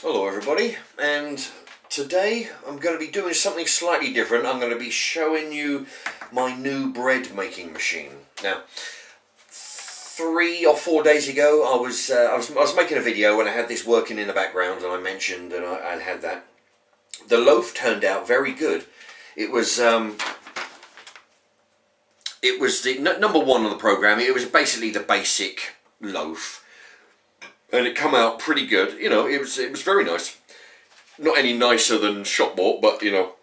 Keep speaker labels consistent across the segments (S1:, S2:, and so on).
S1: Hello everybody, and today I'm going to be doing something slightly different. I'm going to be showing you my new bread making machine. Now, 3 or 4 days ago I was making a video and I had this working in the background, and I mentioned that I had that. The loaf turned out very good. It was the number one on the program. It was basically the basic loaf. And it come out pretty good. You know, it was very nice. Not any nicer than shop bought, but you know,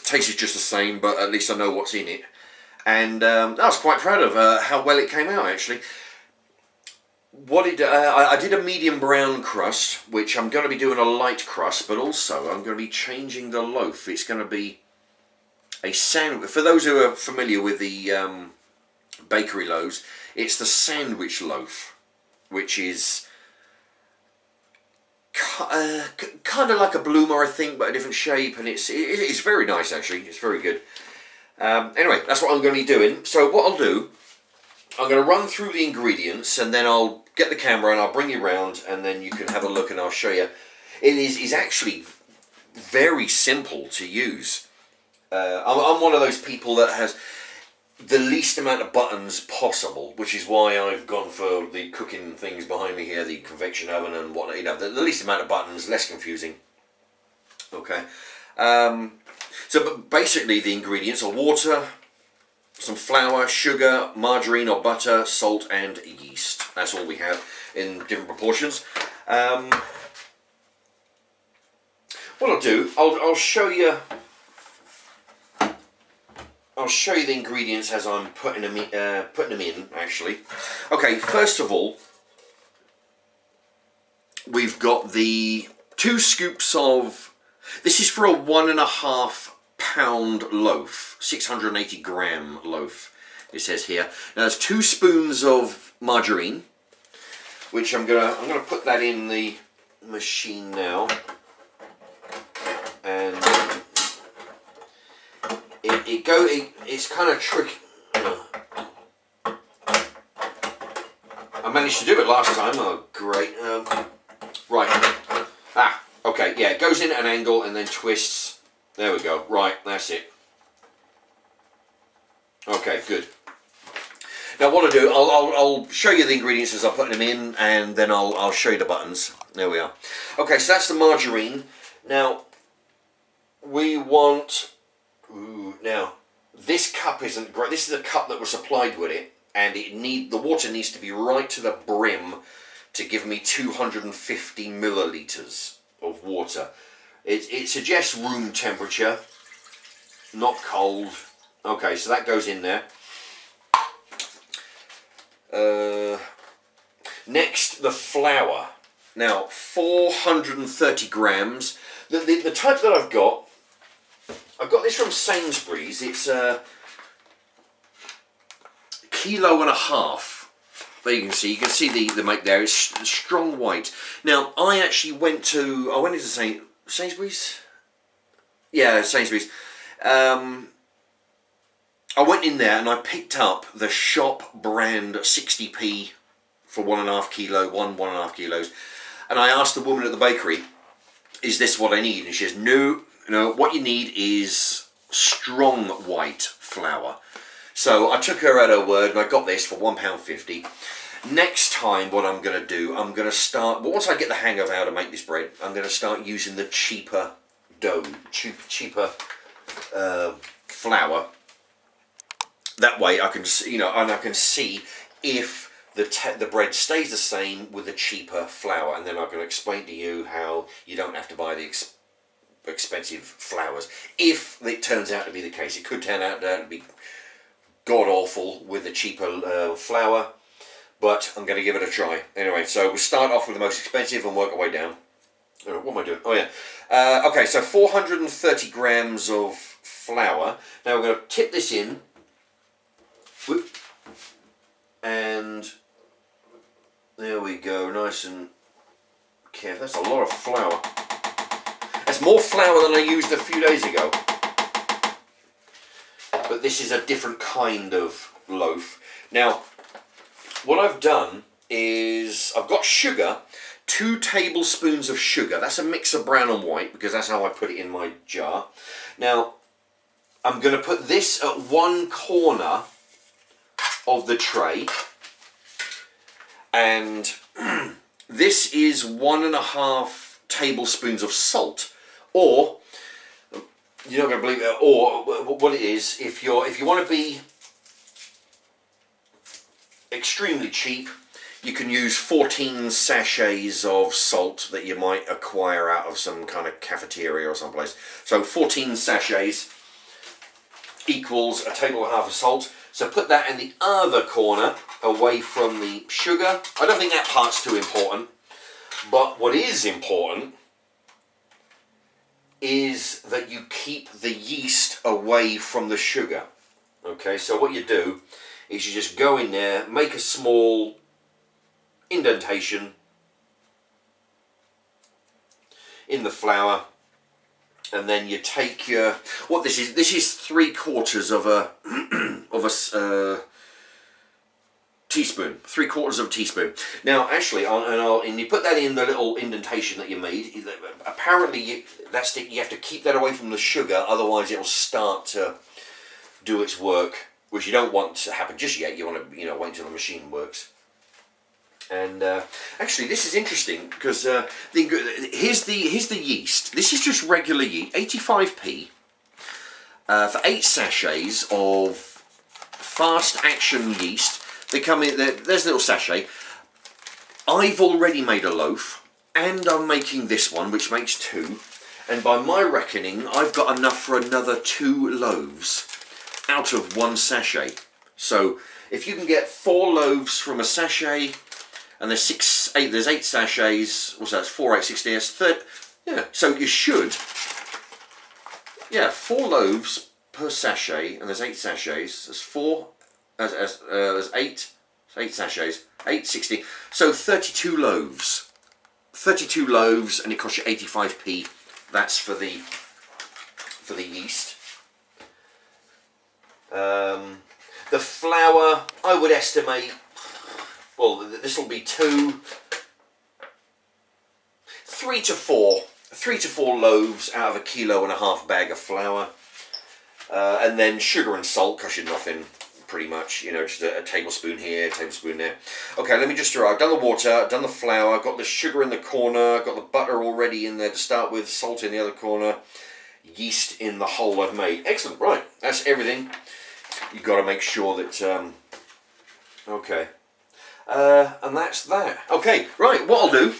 S1: taste is just the same. But at least I know what's in it, and I was quite proud of how well it came out actually. I did a medium brown crust, which I'm going to be doing a light crust, but also I'm going to be changing the loaf. It's going to be a sandwich. For those who are familiar with the bakery loaves, it's the sandwich loaf, which is kind of like a bloomer, I think, but a different shape, and it's very nice actually. It's very good. Anyway, that's what I'm going to be doing. So what I'll do, I'm going to run through the ingredients, and then I'll get the camera and I'll bring you around, and then you can have a look and I'll show you. It is actually very simple to use. I'm one of those people that has the least amount of buttons possible, which is why I've gone for the cooking things behind me here, the convection oven and whatnot. You know, the least amount of buttons, less confusing. Okay. But basically the ingredients are water, some flour, sugar, margarine or butter, salt and yeast. That's all we have in different proportions. What I'll do, I'll show you the ingredients as I'm putting them in, actually. Okay, first of all, we've got the 2 scoops of, this is for a 1.5 pound loaf, 680 gram loaf, it says here. Now there's 2 spoons of margarine, which I'm gonna put that in the machine now. And it's kind of tricky. I managed to do it last time. Oh, great. Right. Okay. Yeah, it goes in at an angle and then twists. There we go. Right, that's it. Okay, good. Now what I'll do, I'll show you the ingredients as I'm putting them in, and then I'll show you the buttons. There we are. Okay, so that's the margarine. Now we want. Now, this cup isn't great. This is a cup that was supplied with it, and the water needs to be right to the brim to give me 250 milliliters of water. It suggests room temperature, not cold. Okay, so that goes in there. Next, the flour. Now, 430 grams. The type that I've got this from Sainsbury's. It's a 1.5 kilos. There you can see the make there. It's strong white. Now I actually went into Sainsbury's. Yeah, Sainsbury's. I went in there and I picked up the shop brand 60p for 1.5 kilos, and I asked the woman at the bakery, "Is this what I need?" And she says, "No. No, what you need is strong white flour." So I took her at her word and I got this for £1.50. Next time what I'm going to do, I'm going to start, once I get the hang of how to make this bread, I'm going to start using the cheaper dough, cheaper flour. That way I can see, and I can see if the bread stays the same with the cheaper flour, and then I can explain to you how you don't have to buy the expensive flours. If it turns out to be the case, it could turn out to be god awful with the cheaper flour, but I'm going to give it a try. Anyway, so we'll start off with the most expensive and work our way down. What am I doing? Oh yeah. Okay, so 430 grams of flour. Now we're going to tip this in. Whoop. And there we go, nice and careful. That's a lot of flour. That's more flour than I used a few days ago. But this is a different kind of loaf. Now, what I've done is I've got sugar, 2 tablespoons of sugar. That's a mix of brown and white because that's how I put it in my jar. Now, I'm going to put this at one corner of the tray, and this is 1.5 tablespoons of salt, or you're not going to believe it, or what it is, if you want to be extremely cheap, you can use 14 sachets of salt that you might acquire out of some kind of cafeteria or someplace. So 14 sachets equals a table and a half of salt. So put that in the other corner away from the sugar. I don't think that part's too important, but what is important is that you keep the yeast away from the sugar. Okay, so what you do is you just go in there, make a small indentation in the flour, and then you take your, what this is 3/4 of a teaspoon, 3/4 of a teaspoon. Now actually, and you put that in the little indentation that you made. Apparently you have to keep that away from the sugar, otherwise it will start to do its work, which you don't want to happen just yet. You want to wait until the machine works. And actually, this is interesting because here's the yeast. This is just regular yeast, 85p, for 8 sachets of fast action yeast. They come in. There's a little sachet. I've already made a loaf, and I'm making this one, which makes 2. And by my reckoning, I've got enough for another 2 loaves out of 1 sachet. So if you can get 4 loaves from a sachet, and there's 8 sachets, what's that, 4, 8, 16, that's 30, yeah, so you should, 4 loaves per sachet, and there's 8 sachets, there's 4, there's 8 sachets, 8, 60, so 32 loaves. 32 loaves, and it costs you 85p, that's for the yeast. The flour, I would estimate, well, this will be 3 to 4 loaves out of 1.5 kilos bag of flour, and then sugar and salt cost you nothing, pretty much. Just a tablespoon here, a tablespoon there. Okay, let me just I've done the water, I've done the flour, got the sugar in the corner, got the butter already in there to start with, salt in the other corner, yeast in the hole I've made. Excellent. Right, that's everything. You've got to make sure that okay. And that's that. Okay, right, what I'll do,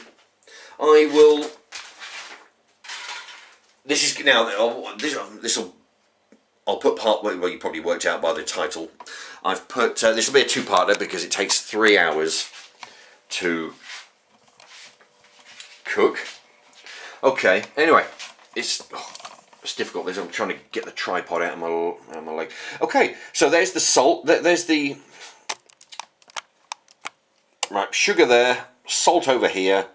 S1: I'll put part, well, you probably worked out by the title. I've put, this will be a 2-parter because it takes 3 hours to cook. Okay, anyway, it's difficult. I'm trying to get the tripod out of my leg. Okay, so there's the salt, there's the, right, sugar there, salt over here.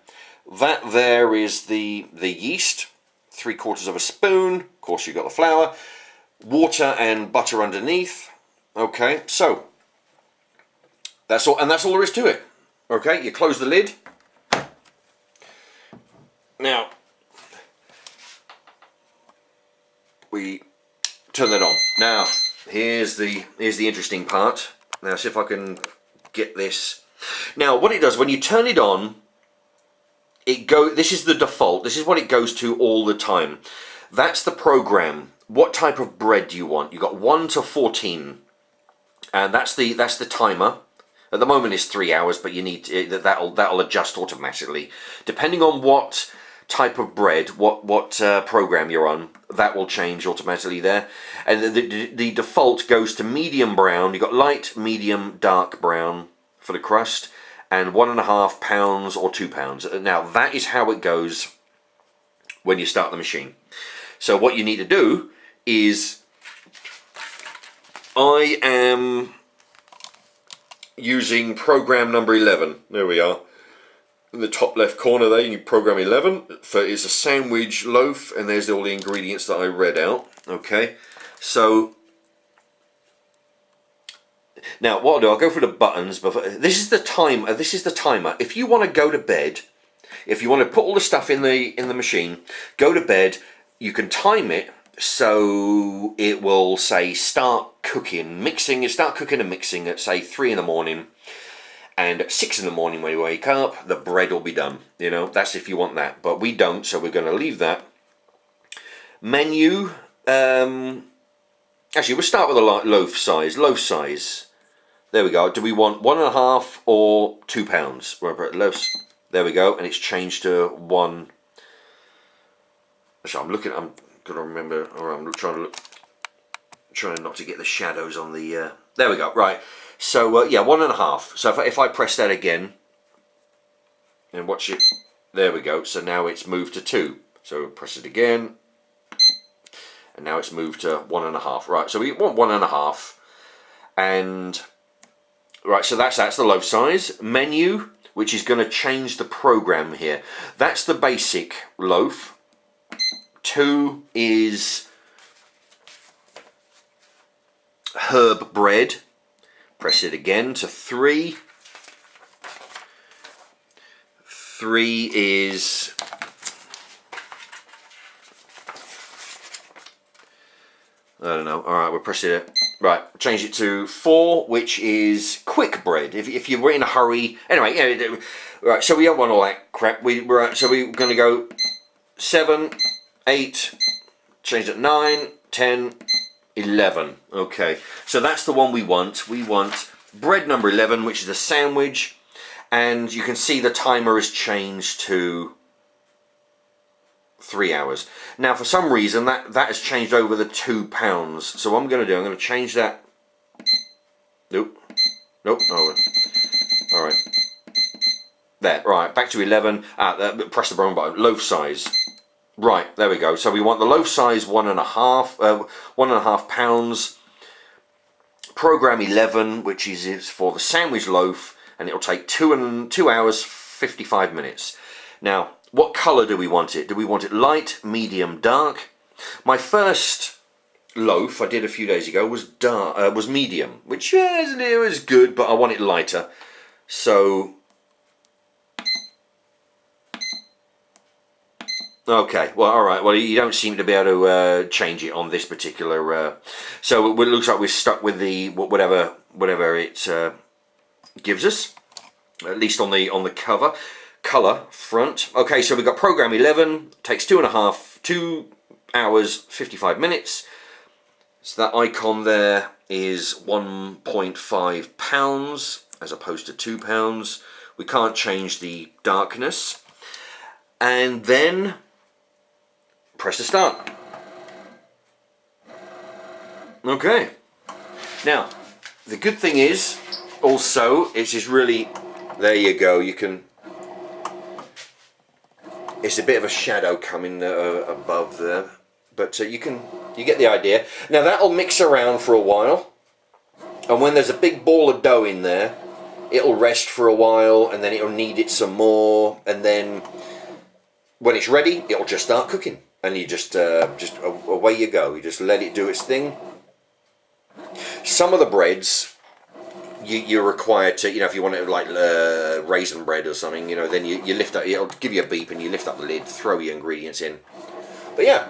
S1: That there is the yeast, 3/4 of a spoon. Of course, you've got the flour, water and butter underneath. Okay, so that's all, and that's all there is to it. Okay, you close the lid. Now we turn that on. Now here's the interesting part. Now see if I can get this. Now what it does when you turn it on, this is the default, this is what it goes to all the time. That's the program. What type of bread do you want? You've got 1 to 14, and that's the timer. At the moment it's 3 hours, but you need that'll adjust automatically depending on what type of bread, what program you're on. That will change automatically there. And the default goes to medium brown. You've got light, medium, dark brown for the crust, and 1.5 pounds or 2 pounds. Now that is how it goes when you start the machine. So what you need to do is, I am using program number 11. There we are. In the top left corner there, you program 11. It's a sandwich loaf, and there's all the ingredients that I read out. Okay, so now what I'll do, I'll go through the buttons. But this is the time. This is the timer. If you want to go to bed, if you want to put all the stuff in the machine, go to bed. You can time it so it will say start cooking, mixing. You start cooking and mixing at say 3 in the morning, and at 6 in the morning when you wake up, the bread will be done. You know, that's if you want that, but we don't, so we're going to leave that. Menu. Actually, we'll start with a loaf size. Loaf size. There we go. Do we want 1.5 or 2 pounds? Loaves. There we go, and it's changed to 1. Actually, I'm gonna remember. Or I'm trying not to get the shadows on the. There we go. Right. So yeah, 1.5. So if I press that again, and watch it. There we go. So now it's moved to 2. So press it again. And now it's moved to 1.5. Right, so we want 1.5. And right, so that's the loaf size. Menu, which is going to change the program here. That's the basic loaf. 2 is herb bread. Press it again to 3. 3 is I don't know. All right, we'll press it. Right, change it to 4, which is quick bread. If you were in a hurry. Anyway, yeah. Right, so we don't want all that crap. So we're going to go 7, 8. Change it 9, 10, 11. Okay, so that's the one we want. We want bread number 11, which is a sandwich, and you can see the timer has changed to 3 hours. Now for some reason that has changed over the 2 pounds. So what I'm going to change that. Nope. Oh, alright. There, right, back to 11. Press the wrong button. Loaf size. Right, there we go. So we want the loaf size 1.5 pounds. Program 11, which is for the sandwich loaf, and it'll take 2 hours 55 minutes. Now, what colour do we want it? Do we want it light, medium, dark? My first loaf I did a few days ago was was medium, which it was good, but I want it lighter. So, okay, well, all right. Well, you don't seem to be able to change it on this particular. So it looks like we're stuck with the whatever it gives us, at least on the cover. Color front. Okay, so we've got program 11, takes 2 hours 55 minutes. So that icon there is 1.5 pounds as opposed to 2 pounds. We can't change the darkness. And then press the start. Okay. Now, the good thing is also it's just really, there you go, you can. It's a bit of a shadow coming above there, but you get the idea. Now that'll mix around for a while, and when there's a big ball of dough in there, it'll rest for a while, and then it'll knead it some more, and then when it's ready, it'll just start cooking, and you just away you go. You just let it do its thing. Some of the breads, you're required to, if you want it like raisin bread or something, then you lift up, it'll give you a beep and you lift up the lid, throw your ingredients in. But yeah,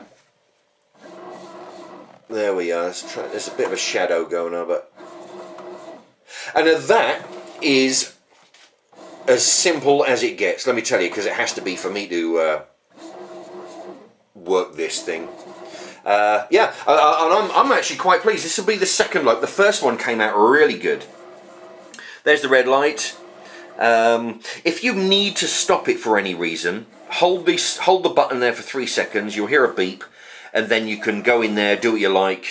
S1: there we are. There's a bit of a shadow going on, and that is as simple as it gets. Let me tell you, because it has to be for me to work this thing. Yeah, and I'm actually quite pleased. This will be the second loaf. The first one came out really good. There's the red light. If you need to stop it for any reason, hold the button there for 3 seconds. You'll hear a beep, and then you can go in there, do what you like,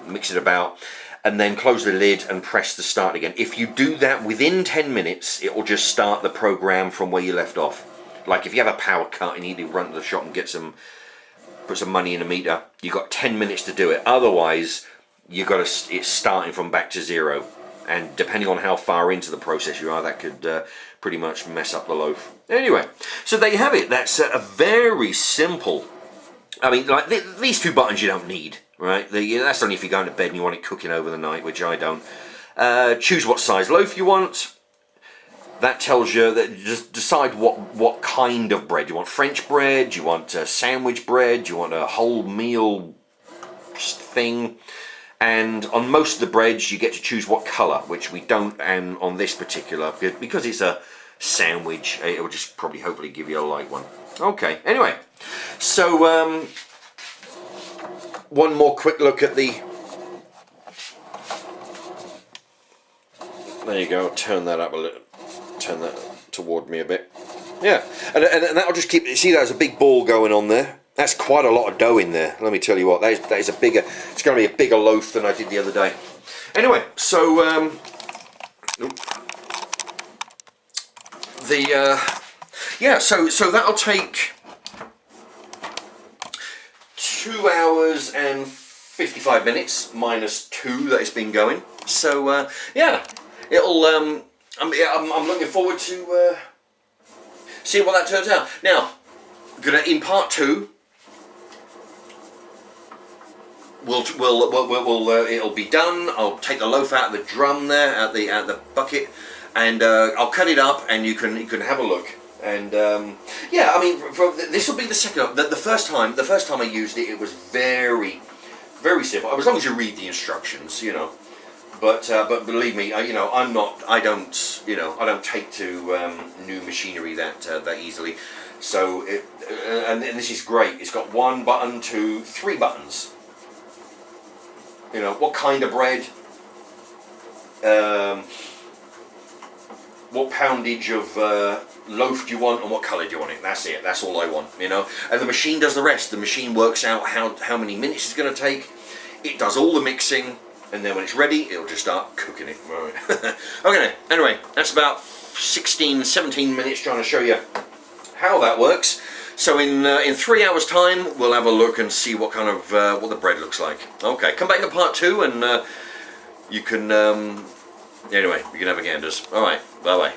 S1: mix it about, and then close the lid and press the start again. If you do that within 10 minutes, it will just start the program from where you left off. Like if you have a power cut and you need to run to the shop and put some money in a meter, you've got 10 minutes to do it. Otherwise, it's starting from back to 0. And depending on how far into the process you are, that could pretty much mess up the loaf. Anyway, so there you have it. That's a very simple. I mean, like these 2 buttons you don't need, right? That's only if you're going to bed and you want it cooking over the night, which I don't. Choose what size loaf you want. that tells you that just decide what kind of bread you want. French bread, you want sandwich bread, you want a whole meal thing. And on most of the breads you get to choose what colour, which we don't on this particular, because it's a sandwich, it will just probably hopefully give you a light one. Okay, anyway, so one more quick look at the, there you go, turn that up a little, turn that toward me a bit. Yeah, and that'll just keep, see there's a big ball going on there. That's quite a lot of dough in there. Let me tell you what, that is a bigger, it's going to be a bigger loaf than I did the other day. Anyway, so yeah, so that'll take 2 hours and 55 minutes minus 2 that it's been going. So yeah, it'll I'm looking forward to seeing what that turns out. Now, in part 2. It'll be done. I'll take the loaf out of the drum there, out the bucket, and I'll cut it up, and you can have a look. And yeah, I mean, this will be the second. The first time I used it, it was very, very simple. As long as you read the instructions, you know. But believe me, you know, I don't take to new machinery that easily. So and this is great. It's got 1 button to 3 buttons. You know, what kind of bread, what poundage of loaf do you want, and what colour do you want it. That's it, that's all I want, you know. And the machine does the rest. The machine works out how many minutes it's going to take. It does all the mixing, and then when it's ready, it'll just start cooking it. Right. Okay, anyway, that's about 16-17 minutes trying to show you how that works. So in 3 hours time, we'll have a look and see what kind of what the bread looks like. Okay, come back to part 2, and you can anyway, you can have a ganders. All right, bye bye.